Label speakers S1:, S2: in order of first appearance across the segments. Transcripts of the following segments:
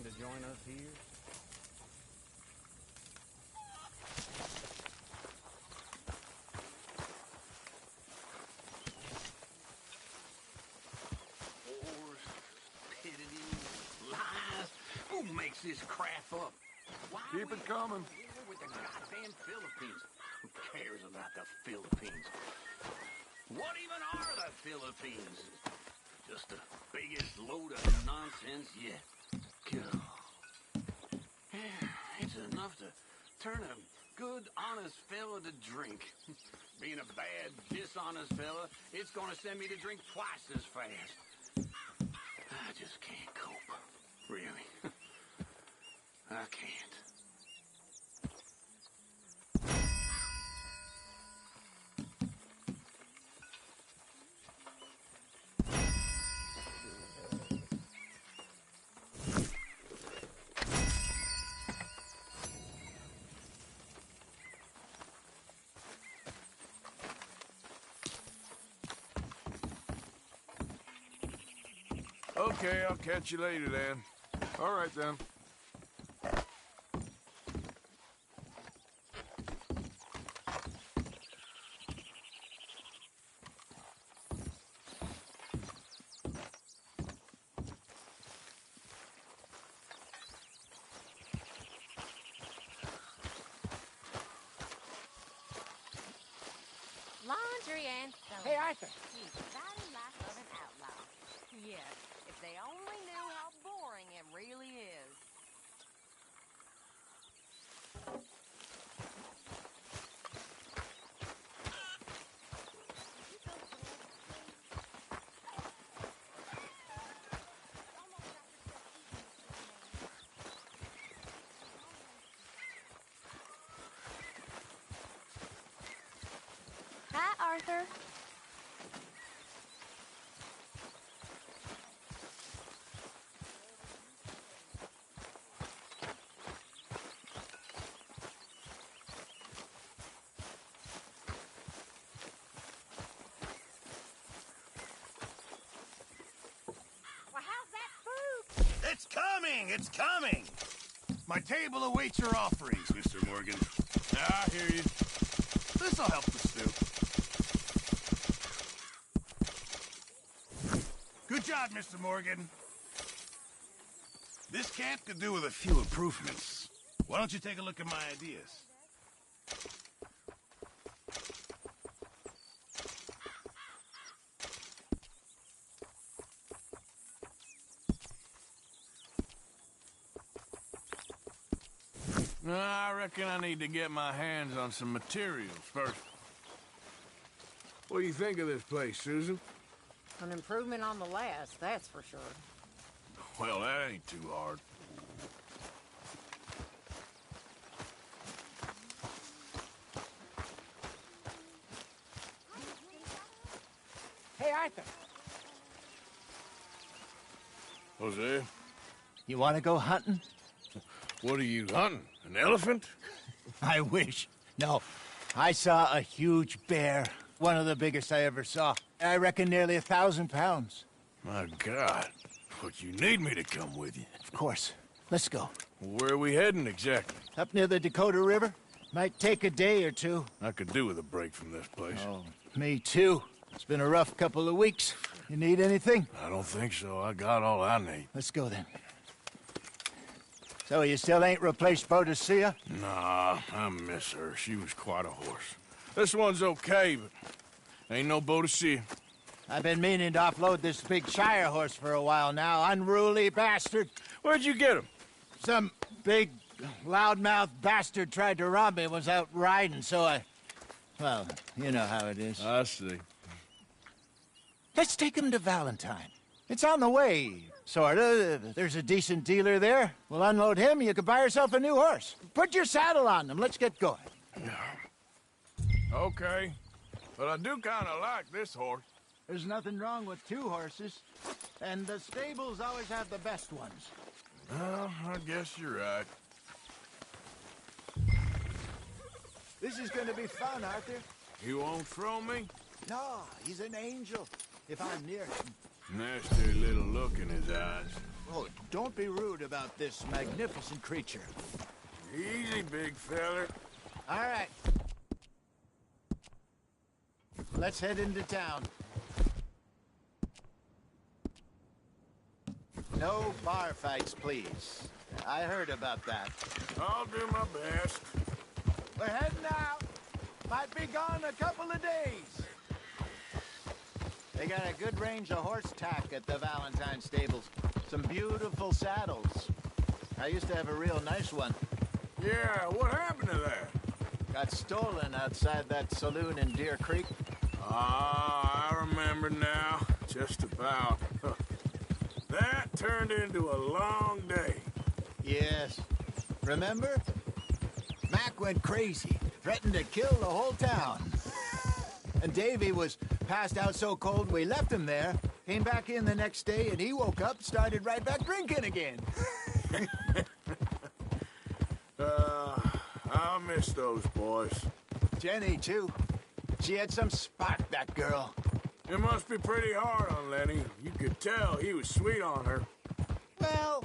S1: to join us here?
S2: Who makes this crap up? Why
S3: Keep it coming.
S2: With the goddamn Philippines. Who cares about the Philippines? What even are the Philippines? Just the biggest load of nonsense yet. God. It's enough to turn a good, honest fella to drink. Being a bad, dishonest fella, it's gonna send me to drink twice as fast. I just can't cope. Really. I can't.
S3: Okay, I'll catch you later then. All right then.
S4: Laundry and soap.
S5: Hey, Arthur.
S4: The exciting life of an outlaw. Yes, if they only knew how boring it really is.
S6: Hi, Arthur.
S4: Well, how's that food?
S7: It's coming! It's coming! My table awaits your offerings, Mr. Morgan.
S3: I hear you.
S7: This'll help the stew. Good job, Mr. Morgan. This camp could do with a few improvements. Why don't you take a look at my ideas?
S3: I reckon I need to get my hands on some materials first. What do you think of this place, Susan?
S5: An improvement on the last, that's for sure.
S3: Well, that ain't too hard.
S5: Hey, Arthur.
S3: Jose,
S8: You want to go hunting?
S3: what are you hunting? An elephant?
S8: I wish. No. I saw a huge bear. One of the biggest I ever saw. I reckon nearly 1,000 pounds.
S3: My God. But you need me to come with you.
S8: Of course. Let's go.
S3: Where are we heading exactly?
S8: Up near the Dakota River. Might take a day or two.
S3: I could do with a break from this place.
S8: Oh, me too. It's been a rough couple of weeks. You need anything?
S3: I don't think so. I got all I need.
S8: Let's go then. So you still ain't replaced Boadicea?
S3: Nah, I miss her. She was quite a horse. This one's okay, but ain't no Boadicea.
S8: I've been meaning to offload this big Shire horse for a while now. Unruly bastard.
S3: Where'd you get him?
S8: Some big, loudmouth bastard tried to rob me, was out riding, so I... Well, you know how it is.
S3: I see.
S8: Let's take him to Valentine. It's on the way, sorta. There's a decent dealer there. We'll unload him, you can buy yourself a new horse. Put your saddle on him, let's get going.
S3: Okay. But I do kind of like this horse.
S8: There's nothing wrong with two horses, and the stables always have the best ones.
S3: Well, I guess you're right.
S8: This is gonna be fun, Arthur.
S3: You won't throw me?
S8: No, he's an angel, if I'm near him.
S3: Nasty little look in his eyes.
S8: Oh, don't be rude about this magnificent creature.
S3: Easy, big feller.
S8: All right. Let's head into town. No bar fights, please. I heard about that.
S3: I'll do my best.
S8: We're heading out. Might be gone a couple of days. They got a good range of horse tack at the Valentine stables. Some beautiful saddles. I used to have a real nice one.
S3: Yeah, what happened to that?
S8: Got stolen outside that saloon in Deer Creek.
S3: Ah, I remember now. Just about. That turned into a long day.
S8: Yes. Remember? Mac went crazy, threatened to kill the whole town. And Davy was passed out so cold we left him there, came back in the next day, and he woke up, started right back drinking again.
S3: I'll miss those boys.
S8: Jenny, too. She had some spark, that girl.
S3: It must be pretty hard on Lenny. You could tell he was sweet on her.
S8: Well,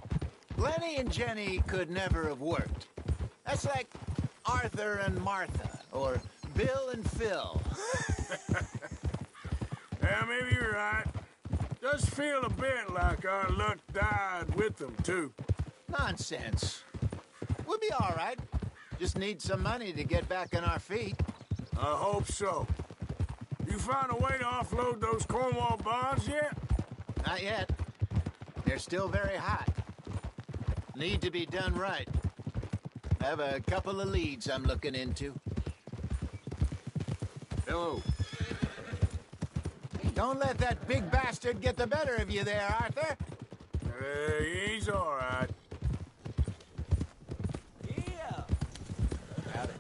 S8: Lenny and Jenny could never have worked. That's like Arthur and Martha, or Bill and Phil.
S3: Yeah, maybe you're right. Does feel a bit like our luck died with them, too.
S8: Nonsense. We'll be all right. Just need some money to get back on our feet.
S3: I hope so. You found a way to offload those Cornwall bonds yet?
S8: Not yet. They're still very hot. Need to be done right. I have a couple of leads I'm looking into.
S3: Hello.
S8: Don't let that big bastard get the better of you there, Arthur.
S3: He's all right.
S8: Yeah. Howdy.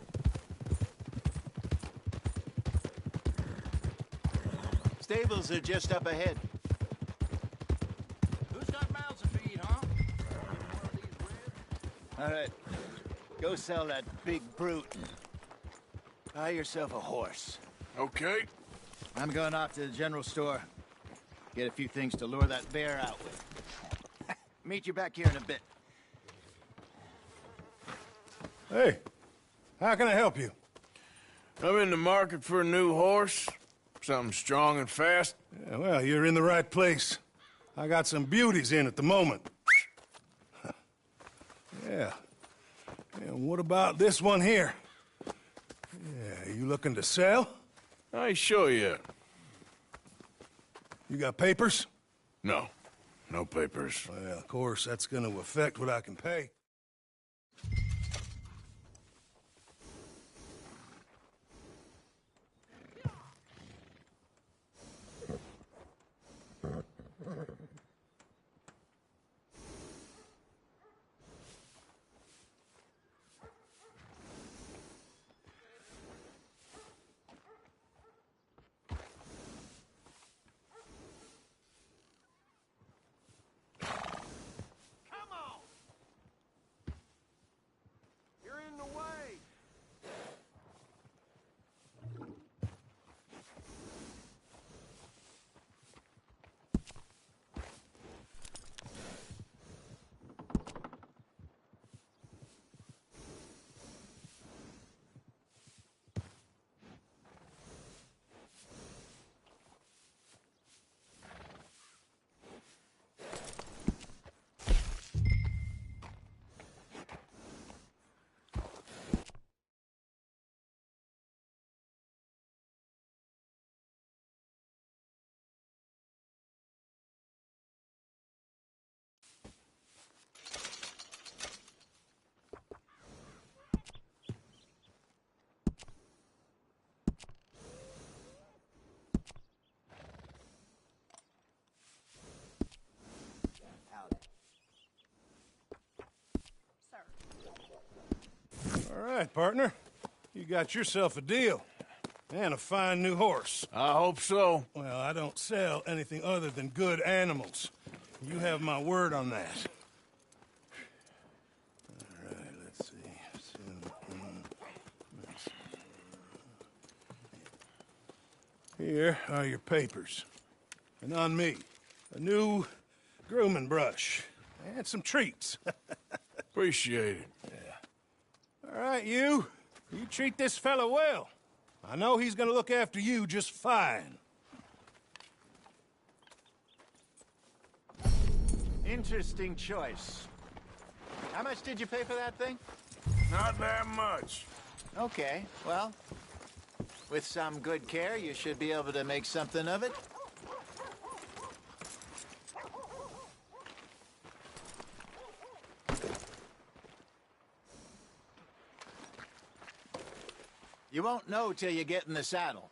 S8: Stables are just up ahead.
S2: Who's got mouths to feed, huh?
S8: All right. Go sell that big brute. Buy yourself a horse.
S3: Okay.
S8: I'm going off to the general store. Get a few things to lure that bear out with. Meet you back here in a bit.
S7: Hey, how can I help you?
S3: I'm in the market for a new horse. Something strong and fast.
S7: Yeah, well, you're in the right place. I got some beauties in at the moment. Yeah. And what about this one here? Yeah, you looking to sell?
S3: I show you.
S7: You got papers?
S3: No. No papers.
S7: Well, of course, that's going to affect what I can pay. All right, partner. You got yourself a deal. And a fine new horse.
S3: I hope so.
S7: Well, I don't sell anything other than good animals. You have my word on that. All right, let's see. Here are your papers. And on me, a new grooming brush. and some treats.
S3: Appreciate it.
S7: All right, you treat this fella well. I know he's gonna look after you just fine.
S8: Interesting choice. How much did you pay for that thing?
S3: Not that much.
S8: Okay, well, with some good care, you should be able to make something of it. You won't know till you get in the saddle.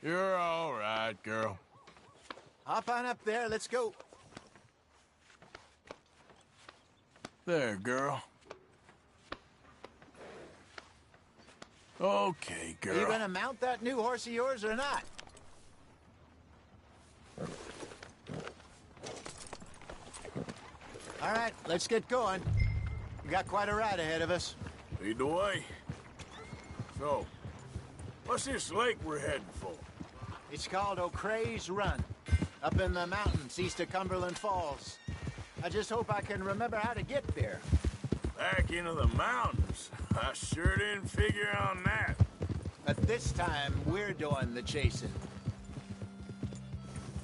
S3: You're all right, girl.
S8: Hop on up there, let's go.
S3: There, girl. Okay, girl.
S8: Are you gonna mount that new horse of yours or not? All right, let's get going. We got quite a ride ahead of us.
S3: Lead the way. So, what's this lake we're heading for?
S8: It's called OHGz Run, up in the mountains east of Cumberland Falls. I just hope I can remember how to get there.
S3: Back into the mountains? I sure didn't figure on that.
S8: But this time, we're doing the chasing.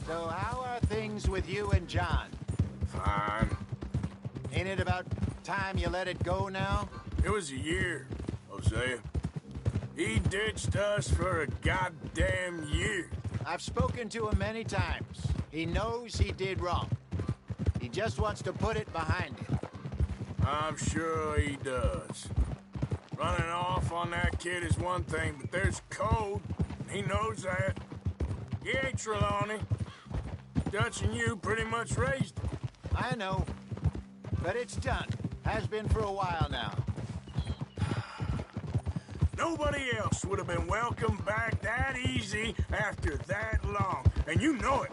S8: So how are things with you and John?
S3: Fine.
S8: Ain't it about time you let it go now?
S3: It was a year, Hosea. He ditched us for a goddamn year.
S8: I've spoken to him many times. He knows he did wrong. He just wants to put it behind him.
S3: I'm sure he does. Running off on that kid is one thing, but there's code. He knows that. He ain't Trelawney. Dutch and you pretty much raised him.
S8: I know. But it's done. Has been for a while now.
S3: Nobody else would have been welcomed back that easy after that long. And you know it.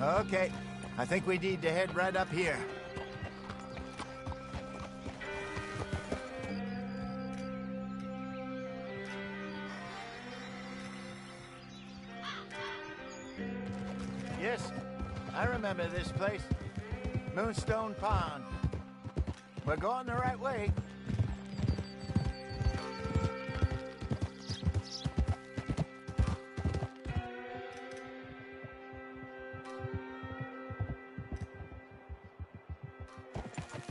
S8: Okay. I think we need to head right up here. Yes, I remember this place. Moonstone Pond. We're going the right way.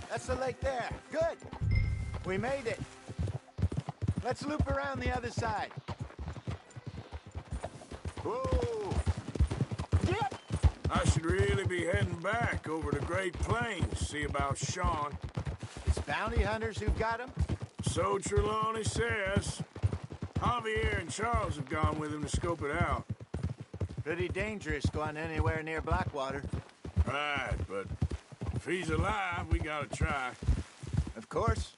S8: That's the lake there. Good. We made it. Let's loop around the other side. Whoa! Yep!
S3: I should really be heading back over the Great Plains, see about Sean.
S8: It's bounty hunters who've got him?
S3: So Trelawney says. Javier and Charles have gone with him to scope it out.
S8: Pretty dangerous going anywhere near Blackwater.
S3: Right, but if he's alive, we gotta try.
S8: Of course.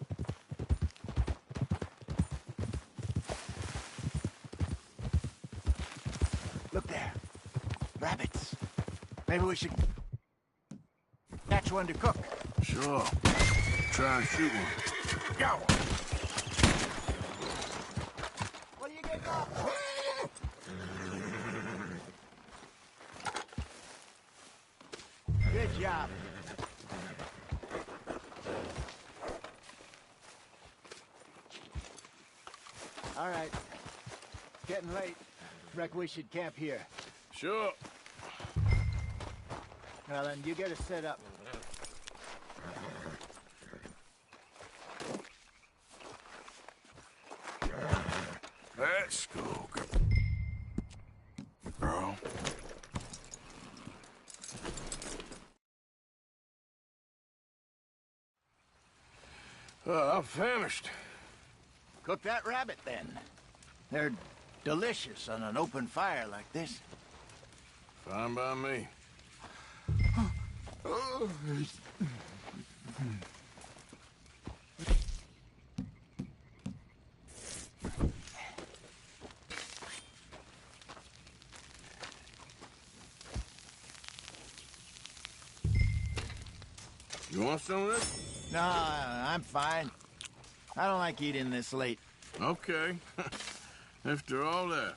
S8: Look there. Rabbits. Maybe we should catch one to cook.
S3: Sure. Try and shoot one. Got one.
S8: What are you getting off? Good job. All right. Getting late. Reckon we should camp here.
S3: Sure.
S8: Now then, you get us set up.
S3: Let's go, girl. I'm famished.
S8: Cook that rabbit, then. They're delicious on an open fire like this.
S3: Fine by me. want some of this?
S8: No, I'm fine. I don't like eating this late.
S3: Okay. After all that.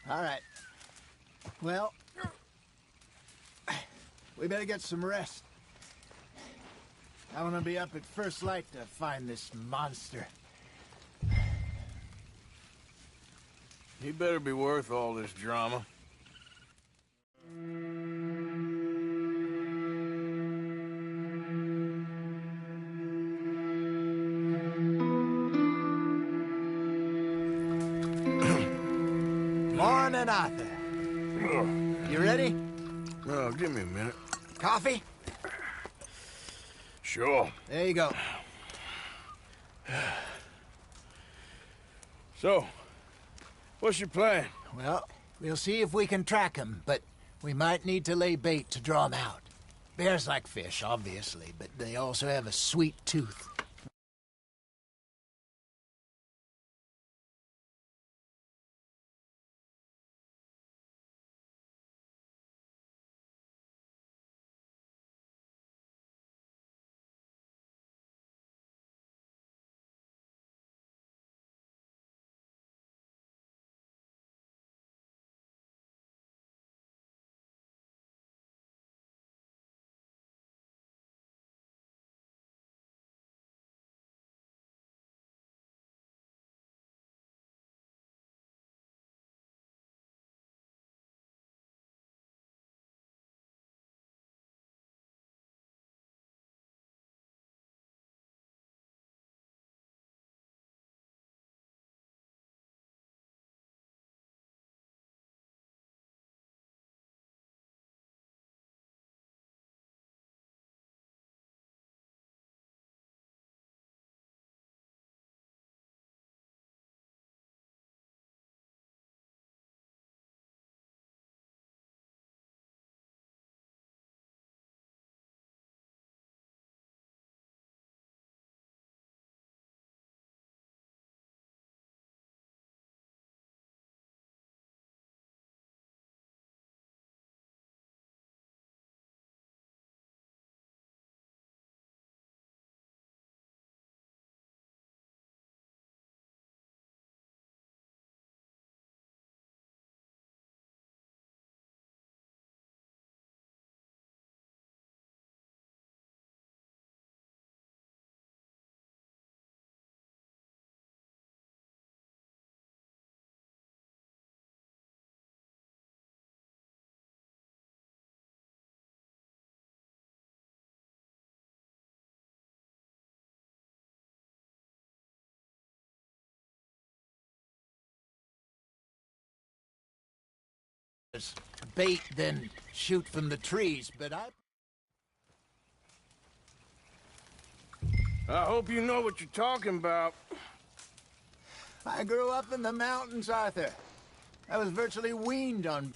S8: All right. Well, we better get some rest. I want to be up at first light to find this monster.
S3: He better be worth all this drama.
S8: Morning, Arthur. You ready?
S3: Oh, give me a minute.
S8: Coffee?
S3: Sure.
S8: There you go.
S3: So, what's your plan?
S8: Well, we'll see if we can track him, but we might need to lay bait to draw him out. Bears like fish, obviously, but they also have a sweet tooth. Bait, then shoot from the trees, but
S3: I hope you know what you're talking about.
S8: I grew up in the mountains, Arthur. I was virtually weaned on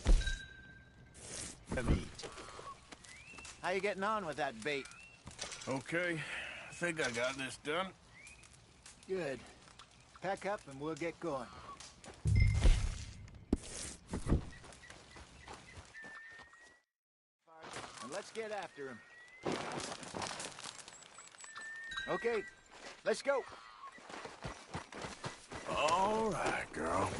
S8: meat. How you getting on with that bait?
S3: Okay, I think I got this done.
S8: Good. Pack up and we'll get going. And let's get after him. Okay, let's go.
S3: All right, girl.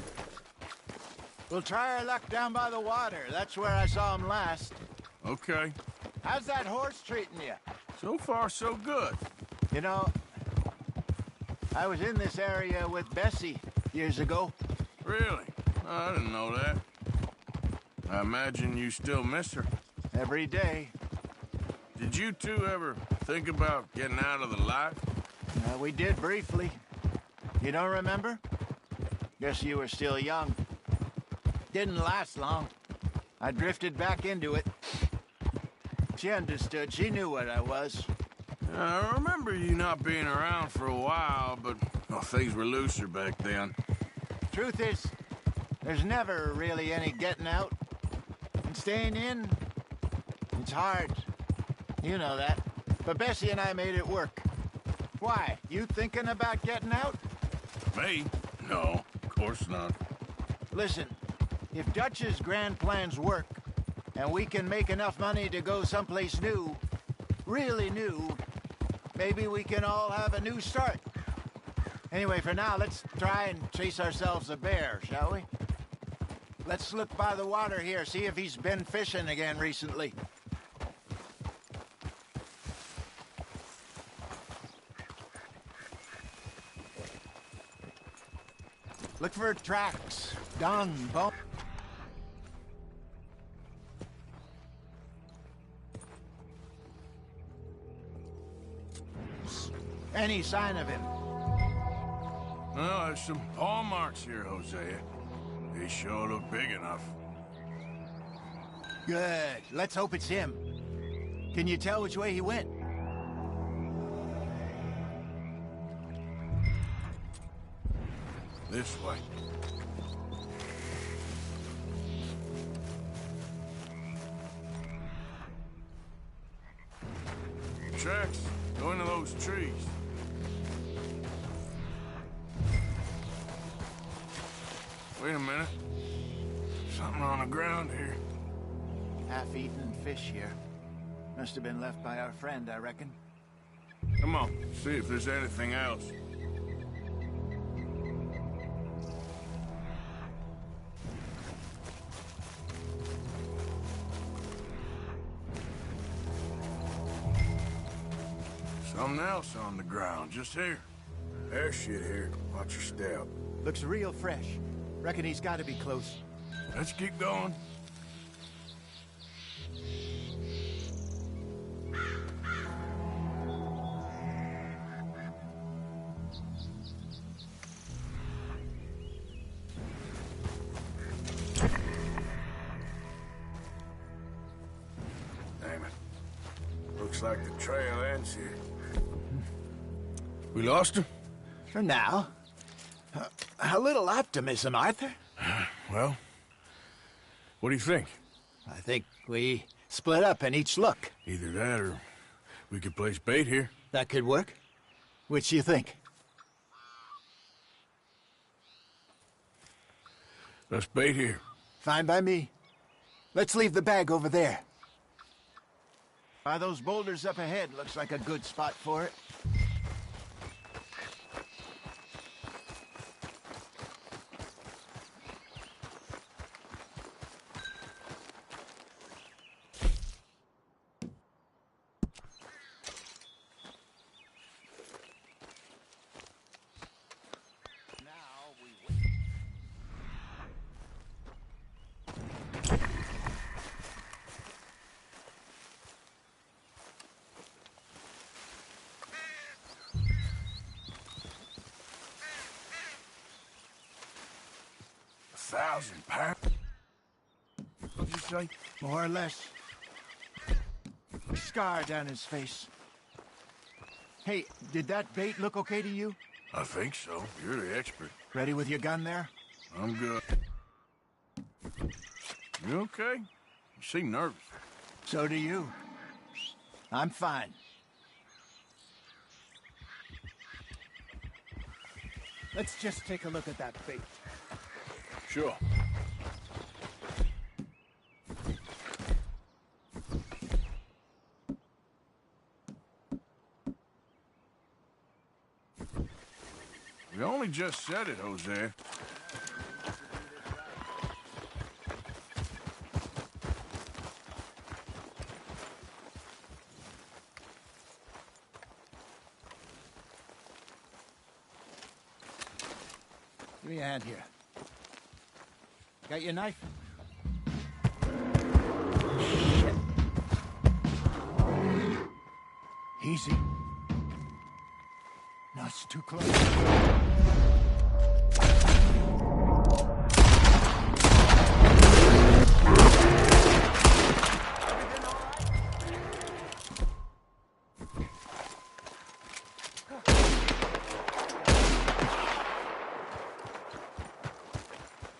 S8: We'll try our luck down by the water. That's where I saw him last.
S3: Okay.
S8: How's that horse treating you?
S3: So far, so good.
S8: You know, I was in this area with Bessie years ago.
S3: Really? No, I didn't know that. I imagine you still miss her.
S8: Every day.
S3: Did you two ever think about getting out of the life?
S8: We did briefly. You don't remember? Guess you were still young. Didn't last long. I drifted back into it. She understood. She knew what I was.
S3: I remember you not being around for a while, but well, things were looser back then.
S8: Truth is, there's never really any getting out. And staying in, it's hard. You know that. But Bessie and I made it work. Why? You thinking about getting out?
S3: Me? No, of course not.
S8: Listen, if Dutch's grand plans work, and we can make enough money to go someplace new, really new, maybe we can all have a new start. Anyway, for now, let's try and chase ourselves a bear, shall we? Let's look by the water here, see if he's been fishing again recently. Look for tracks, dung, bone. Any sign of him?
S3: Well, there's some paw marks here, Hosea. They sure look big enough.
S8: Good. Let's hope it's him. Can you tell which way he went?
S3: This way. Tracks go into those trees. Wait a minute. Something on the ground here.
S8: Half-eaten fish here. Must have been left by our friend, I reckon.
S3: Come on, see if there's anything else. Something else on the ground, just here. There's shit here. Watch your step.
S8: Looks real fresh. Reckon he's got to be close.
S3: Let's keep going. Damn it. Looks like the trail ends here. We lost him?
S8: For now. A little optimism, Arthur.
S3: Well, what do you think?
S8: I think we split up and each look.
S3: Either that or we could place bait here.
S8: That could work. Which you think?
S3: Let's bait here.
S8: Fine by me. Let's leave the bag over there. By those boulders up ahead, looks like a good spot for it.
S3: £1,000? What'd you say?
S8: More or less. Scar down his face. Hey, did that bait look okay to you?
S3: I think so. You're the expert.
S8: Ready with your gun there?
S3: I'm good. You okay? You seem nervous.
S8: So do you. I'm fine. Let's just take a look at that bait.
S3: Sure. We only just said it, Jose.
S8: Give me a hand here. Got your knife? Shit. Easy. No, it's too close.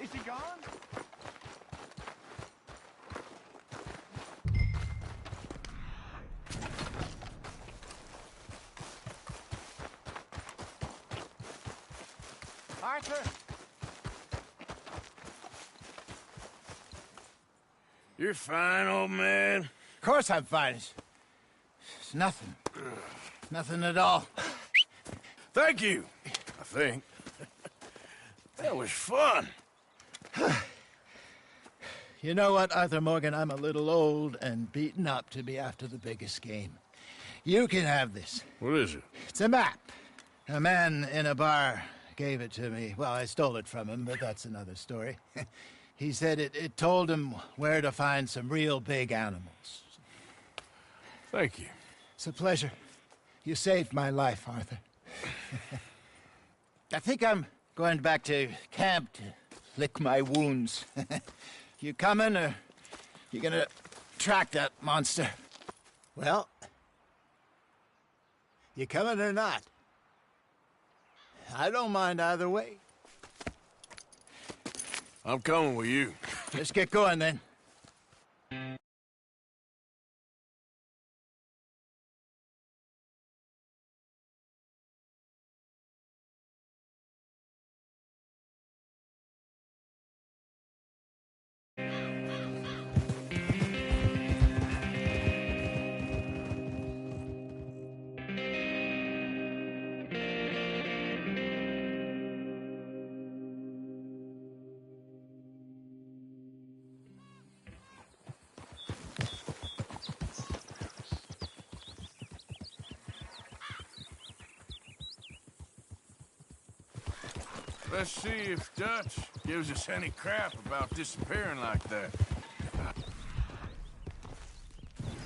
S8: Is he gone? Arthur!
S3: You're fine, old man.
S8: Of course I'm fine. It's nothing. Nothing at all.
S3: Thank you, I think. That was fun.
S8: You know what, Arthur Morgan? I'm a little old and beaten up to be after the biggest game. You can have this.
S3: What is it?
S8: It's a map. A man in a bar gave it to me. Well, I stole it from him, but that's another story. He said it told him where to find some real big animals.
S3: Thank you.
S8: It's a pleasure. You saved my life, Arthur. I think I'm going back to camp to lick my wounds. You coming, or you gonna track that monster? Well, you coming or not? I don't mind either way.
S3: I'm coming with you.
S8: Let's get going, then.
S3: Let's see if Dutch gives us any crap about disappearing like that.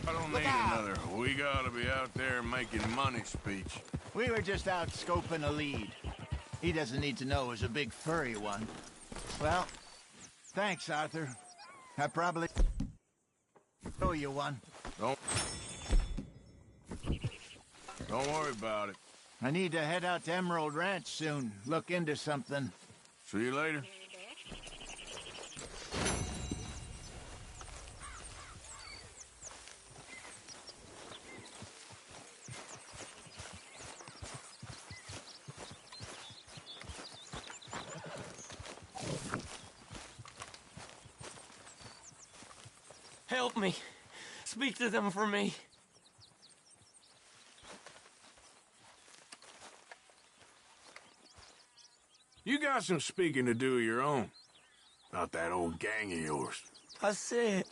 S3: I don't need another "we gotta be out there making money" speech.
S8: We were just out scoping a lead. He doesn't need to know it was a big furry one. Well, thanks, Arthur. I probably owe you one.
S3: Don't worry about it.
S8: I need to head out to Emerald Ranch soon. Look into something.
S3: See you later.
S1: Help me. Speak to them for me.
S3: You got some speaking to do of your own. About that old gang of yours.
S1: I said,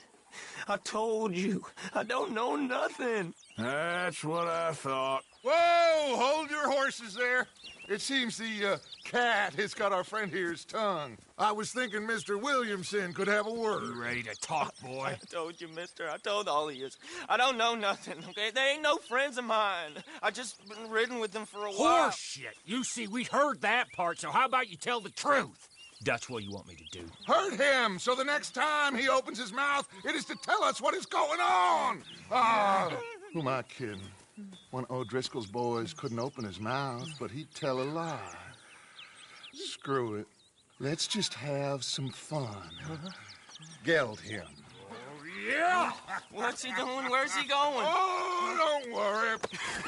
S1: I told you, I don't know nothing.
S3: That's what I thought.
S6: Whoa! Hold your horses there. It seems the cat has got our friend here's tongue. I was thinking Mr. Williamson could have a word.
S9: You ready to talk, boy?
S1: I told you, mister. I told all of you. I don't know nothing, okay? They ain't no friends of mine. I just been ridden with them for a while.
S9: Horse shit. You see, we heard that part, so how about you tell the truth? That's what you want me to do.
S6: Hurt him, so the next time he opens his mouth, it is to tell us what is going on. Who am I kidding? One of O'Driscoll's boys couldn't open his mouth, but he'd tell a lie. Screw it. Let's just have some fun. Geld him.
S3: Yeah!
S1: What's he doing? Where's he going?
S6: Oh, don't worry.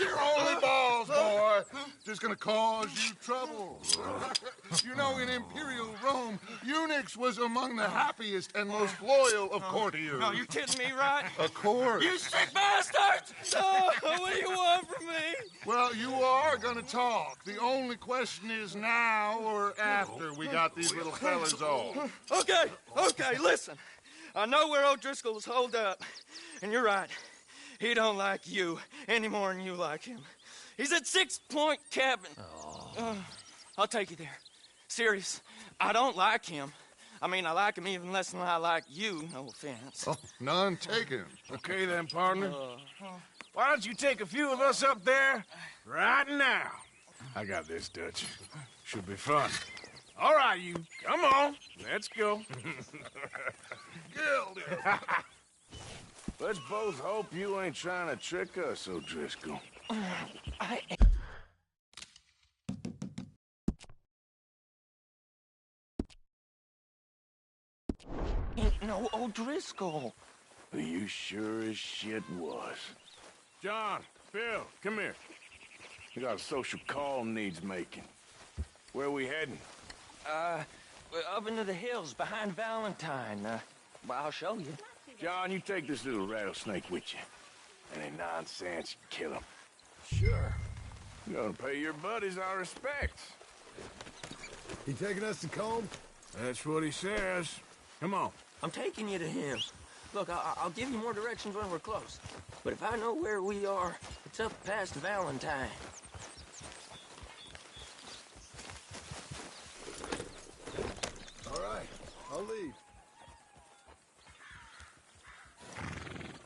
S6: You're only balls, boy. Just gonna cause you trouble. You know, in Imperial Rome, eunuchs was among the happiest and most loyal of courtiers.
S1: No, you kidding me, right?
S6: Of course.
S1: You sick bastards! Oh, what do you want from me?
S6: Well, you are gonna talk. The only question is now or after we got these little fellas off.
S1: Okay, listen. I know where O'Driscoll's holed up, and you're right. He don't like you any more than you like him. He's at 6 Point Cabin. I'll take you there. Serious, I don't like him. I mean, I like him even less than I like you, no offense.
S6: Oh, none taken.
S3: Okay then, partner. Why don't you take a few of us up there right now? I got this, Dutch. Should be fun. All right, you. Come on. Let's go.
S6: Gildy.
S3: Let's both hope you ain't trying to trick us, O'Driscoll.
S1: I ain't no O'Driscoll.
S3: You sure as shit was. John, Phil, come here. We got a social call needs making. Where are we heading?
S1: We're up into the hills behind Valentine. Well, I'll show you.
S3: John, you take this little rattlesnake with you. Any nonsense, you kill him.
S7: Sure.
S3: You're gonna pay your buddies our respects.
S7: He taking us to Combe?
S3: That's what he says. Come on.
S1: I'm taking you to him. Look, I'll give you more directions when we're close. But if I know where we are, it's up past Valentine.
S7: All right, I'll leave.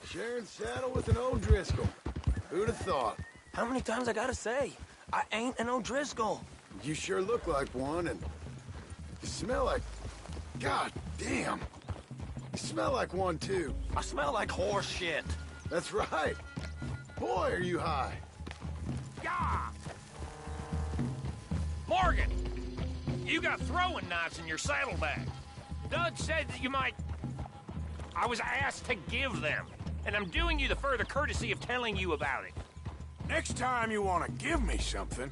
S7: Sharing saddle with an O'Driscoll. Who'd have thought?
S1: How many times I gotta say? I ain't an O'Driscoll.
S7: You sure look like one, and you smell like... God damn. You smell like one, too.
S1: I smell like horse shit.
S7: That's right. Boy, are you high.
S9: Yeah! Morgan! You got throwing knives in your saddlebag. Dud said that you might... I was asked to give them, and I'm doing you the further courtesy of telling you about it.
S3: Next time you want to give me something,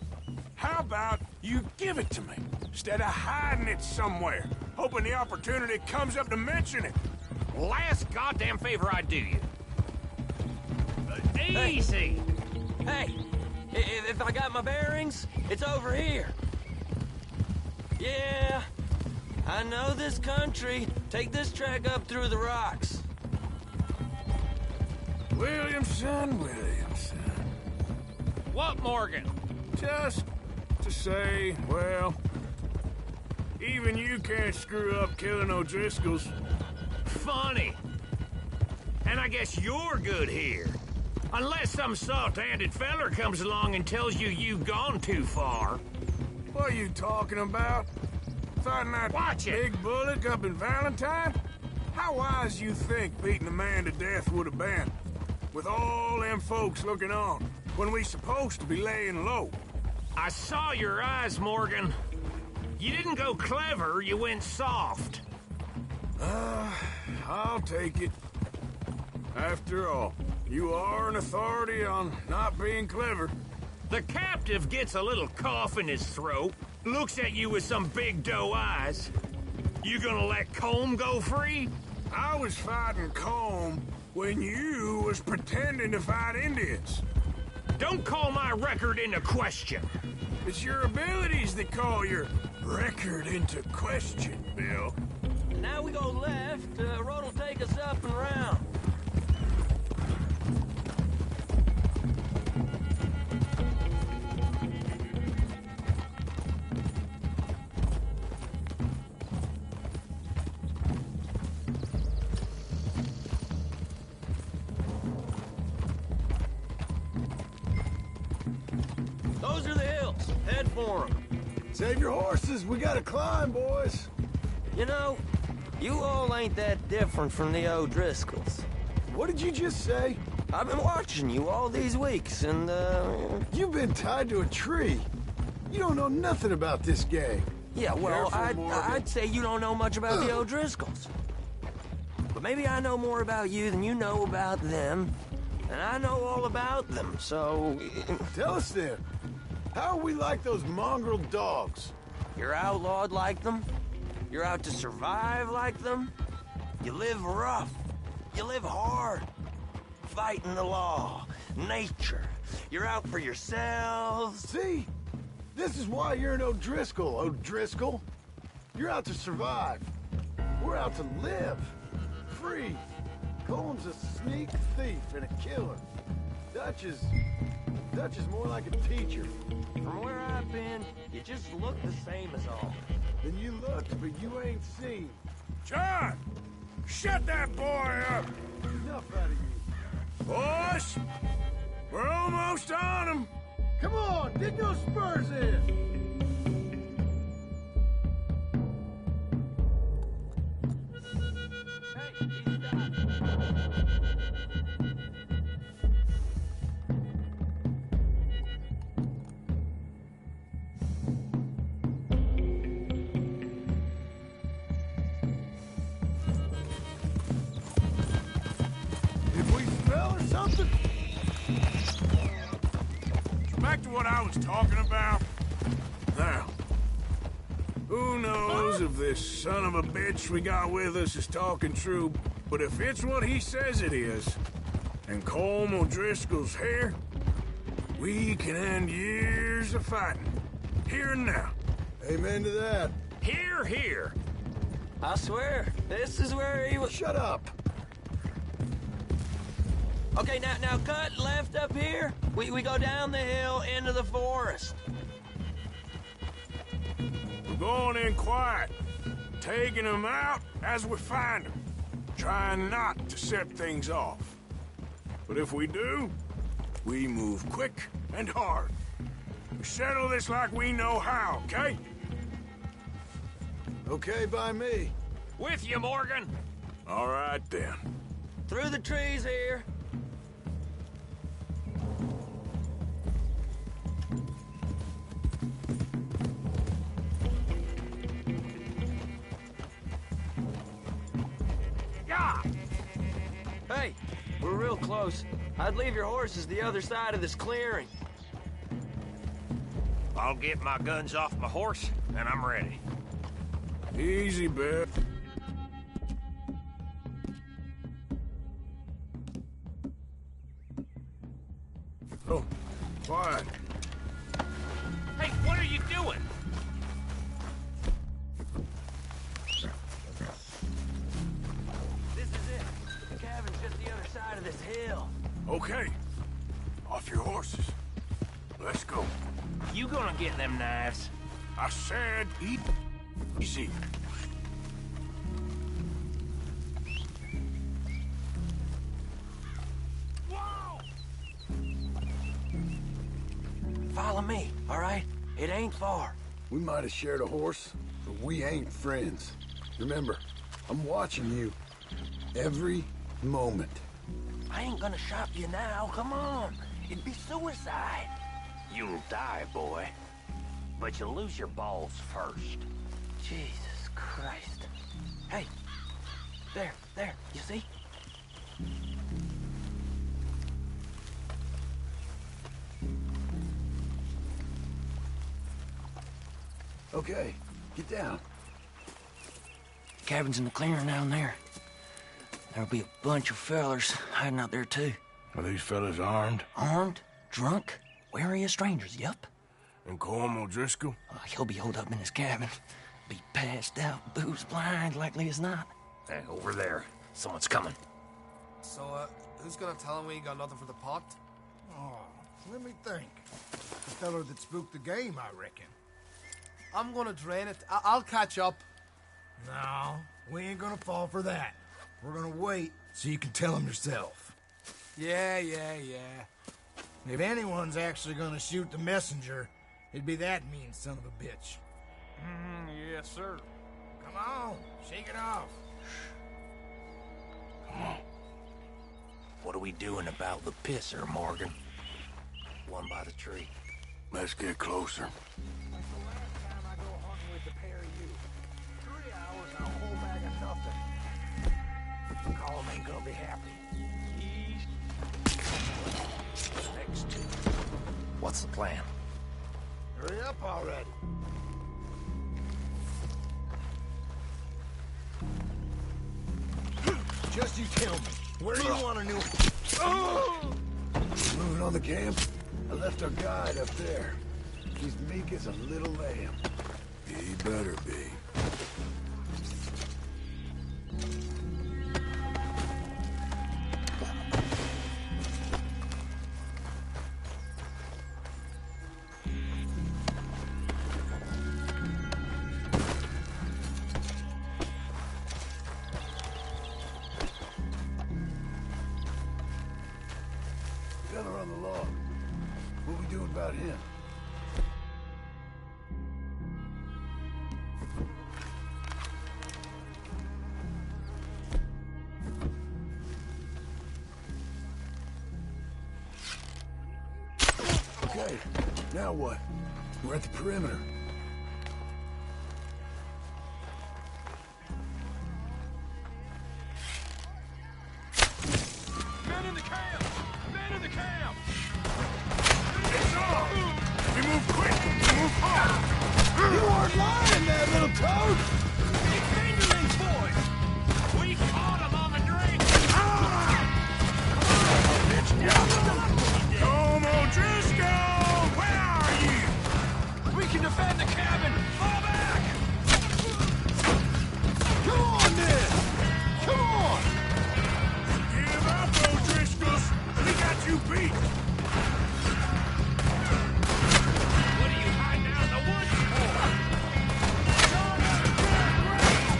S3: how about you give it to me, instead of hiding it somewhere, hoping the opportunity comes up to mention it?
S9: Last goddamn favor I do you. Easy!
S1: Hey, if I got my bearings, it's over here. Yeah, I know this country. Take this track up through the rocks.
S3: Williamson.
S9: What, Morgan?
S3: Just to say, well, even you can't screw up killing O'Driscolls.
S9: Funny. And I guess you're good here. Unless some soft-handed feller comes along and tells you you've gone too far.
S3: What are you talking about? Fighting that big bullock up in Valentine? How wise you think beating a man to death would have been? With all them folks looking on, when we supposed to be laying low.
S9: I saw your eyes, Morgan. You didn't go clever, you went soft.
S3: I'll take it. After all, you are an authority on not being clever.
S9: The captive gets a little cough in his throat, looks at you with some big doe eyes. You gonna let Combe go free?
S3: I was fighting Combe when you was pretending to fight Indians.
S9: Don't call my record into question.
S3: It's your abilities that call your record into question, Bill.
S1: Now we go left. Road will take us up and round. Those are the hills. Head for them.
S7: Save your horses. We gotta climb, boys.
S1: You know, you all ain't that different from the O'Driscolls.
S7: What did you just say?
S1: I've been watching you all these weeks, and,
S7: You've been tied to a tree. You don't know nothing about this gang.
S1: Yeah, well,
S7: Careful, Morgan.
S1: I'd say you don't know much about the O'Driscolls. But maybe I know more about you than you know about them. And I know all about them, so...
S7: Tell us then. How are we like those mongrel dogs?
S1: You're outlawed like them. You're out to survive like them. You live rough. You live hard. Fighting the law. Nature. You're out for yourselves.
S7: See? This is why you're an O'Driscoll, O'Driscoll. You're out to survive. We're out to live. Free. Cole's a sneak thief and a killer. Dutch is... Dutch is more like a teacher.
S1: From where I've been, you just look the same as all.
S7: Then you looked, but you ain't seen.
S3: John! Shut that boy up!
S7: Enough out of you.
S3: Boys! We're almost on him!
S7: Come on, dig those spurs in!
S3: Back to what I was talking about. Now, who knows if this son of a bitch we got with us is talking true, but if it's what he says it is, and Colm O'Driscoll's here, we can end years of fighting. Here and now.
S7: Amen to that.
S9: Here, here.
S1: I swear, this is where he was.
S7: Shut up.
S1: Okay, now cut left up here. We go down the hill into the forest.
S3: We're going in quiet, taking them out as we find them, trying not to set things off. But if we do, we move quick and hard. We settle this like we know how, okay?
S7: Okay by me.
S9: With you, Morgan.
S3: All right, then.
S1: Through the trees here.
S9: Yeah!
S1: Hey, we're real close. I'd leave your horses the other side of this clearing.
S9: I'll get my guns off my horse, and I'm ready.
S3: Easy, Beth. Oh, quiet.
S9: Hey, what are you doing?
S1: This is it. The cabin's just the other side of this hill.
S3: Okay. Off your horses. Let's go.
S9: You gonna get them knives?
S3: I said easy.
S9: Whoa!
S1: Follow me, all right? It ain't far.
S7: We might have shared a horse, but we ain't friends. Remember, I'm watching you. Every moment.
S1: I ain't gonna shop you now. Come on. It'd be suicide.
S9: You'll die, boy. But you'll lose your balls first.
S1: Jesus Christ. Hey. There. You see?
S7: Okay, get down.
S1: Cabin's in the clearing down there. There'll be a bunch of fellers hiding out there, too.
S3: Are these fellas armed?
S1: Armed, drunk, wary of strangers, yup.
S3: And Colm O'Driscoll?
S1: He'll be holed up in his cabin. Be passed out, booze blind, likely as not.
S9: Hey, over there. Someone's coming.
S10: So, who's gonna tell him we ain't got nothing for the pot?
S11: Oh, let me think. The feller that spooked the game, I reckon.
S10: I'm gonna drain it. I'll catch up.
S11: No, we ain't gonna fall for that. We're gonna wait so you can tell him yourself.
S10: Yeah.
S11: If anyone's actually gonna shoot the messenger, it'd be that mean son of a bitch.
S10: Yes, sir.
S11: Come on, shake it off.
S9: What are we doing about the pisser, Morgan? One by the tree.
S3: Let's get closer.
S11: Like the last time I go hunting with the pair of you. 3 hours and a whole bag of nothing. Colm ain't gonna be happy.
S9: Next to. What's the plan?
S11: Hurry up already. Just you tell me, where do you want a new...
S7: Moving on the camp? I left our guide up there. He's meek as a little lamb.
S3: He better be.
S7: Fella on the log. What we doing about him? Okay, now what? We're at the perimeter.
S3: Men in the camp! Men in the camp! It's on! We move quick! We move hard!
S7: You weren't lying there, little toad!
S9: Fingerlings, boys! We caught him on the drink!
S3: Come on, Driscoll! Where are you?
S9: We can defend the cabin! Fall back!
S7: Come on, then! Come on!
S3: Give up, O'Driscolls! We got you beat!
S9: What are you hiding out in the woods for?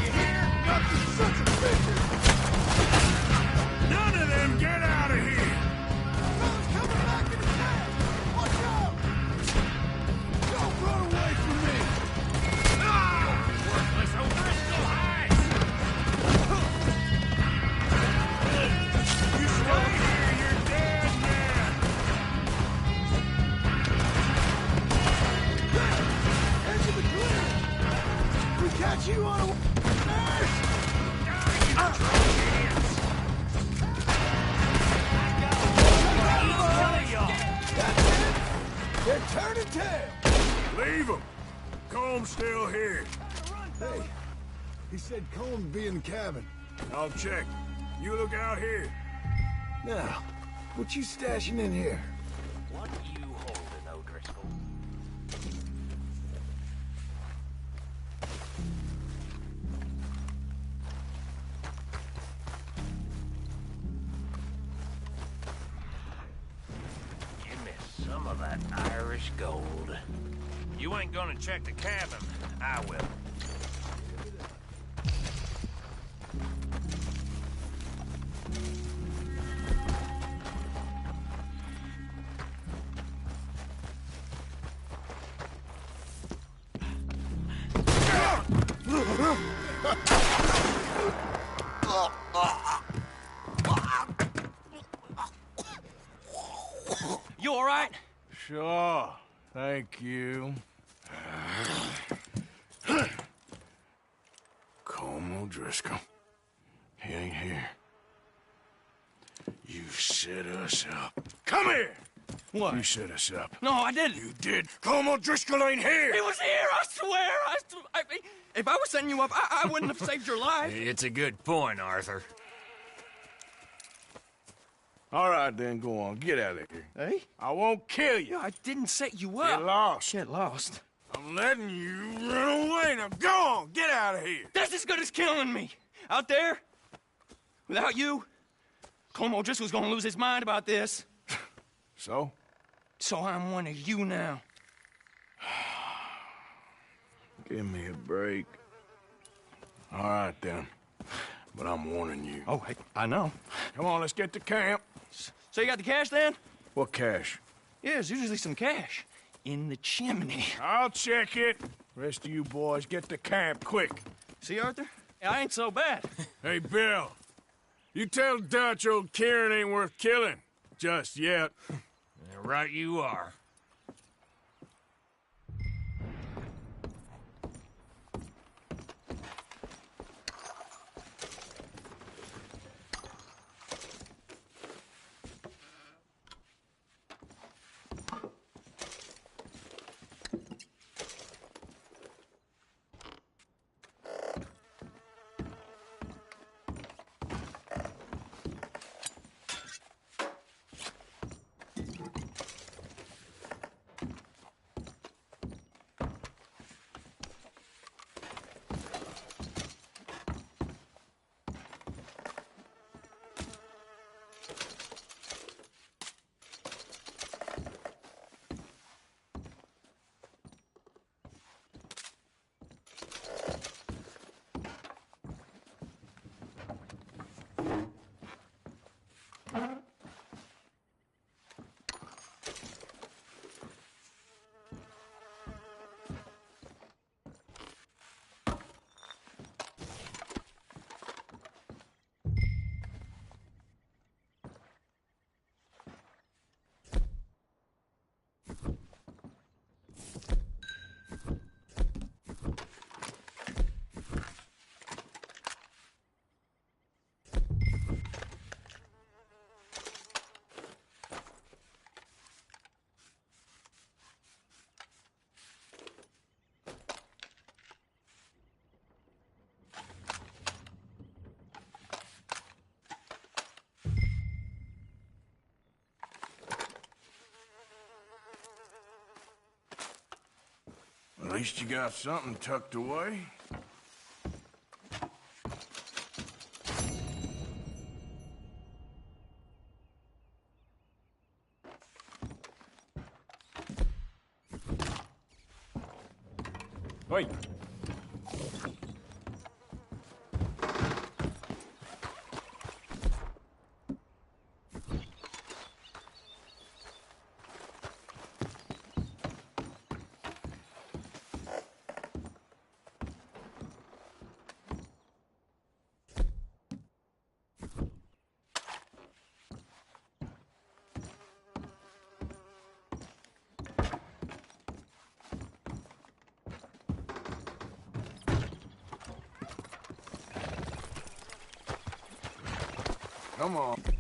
S7: You hear? Nothing such a bitches!
S3: None of them get out of here!
S7: Fellas coming back in the camp! Watch out! Don't run away from me!
S9: Worthless O'Driscoll hides!
S3: You stay here, you're dead man!
S7: Edge of the cliff! We catch you on a... Nurse! That's it! They're turning tail!
S3: Leave them! Comb's still here.
S7: Hey, he said Colm would be in the cabin.
S3: I'll check. You look out here.
S7: Now, what you stashing in here?
S9: What are you holding, O'Driscoll? Give me some of that Irish gold. You ain't gonna check the cabin. I will. You all right?
S3: Sure. Thank you. Colm O'Driscoll. He ain't here. You set us up. Come here!
S9: What?
S3: You set us up.
S9: No, I didn't.
S3: You did. Colm O'Driscoll ain't here!
S9: He was here, I swear. If I was setting you up, I wouldn't have saved your life.
S3: It's a good point, Arthur. All right, then, go on. Get out of here.
S9: Hey?
S3: I won't kill you.
S9: I didn't set you up.
S3: Get lost.
S9: Get lost.
S3: I'm letting you run away. Now go on. Get out of here.
S9: That's as good as killing me. Out there, without you, Colm O'Driscoll's gonna lose his mind about this.
S3: So?
S9: So I'm one of you now.
S3: Give me a break. All right, then. But I'm warning you.
S9: Oh, hey, I know.
S3: Come on, let's get to camp.
S9: So you got the cash then?
S3: What cash?
S9: Yeah, there's usually some cash in the chimney.
S3: I'll check it. Rest of you boys, get to camp, quick.
S9: See, Arthur? I ain't so bad.
S3: Hey, Bill. You tell Dutch old Kieran ain't worth killing. Just yet.
S9: Right you are.
S3: At least you got something tucked away.
S9: Wait.
S6: Come on.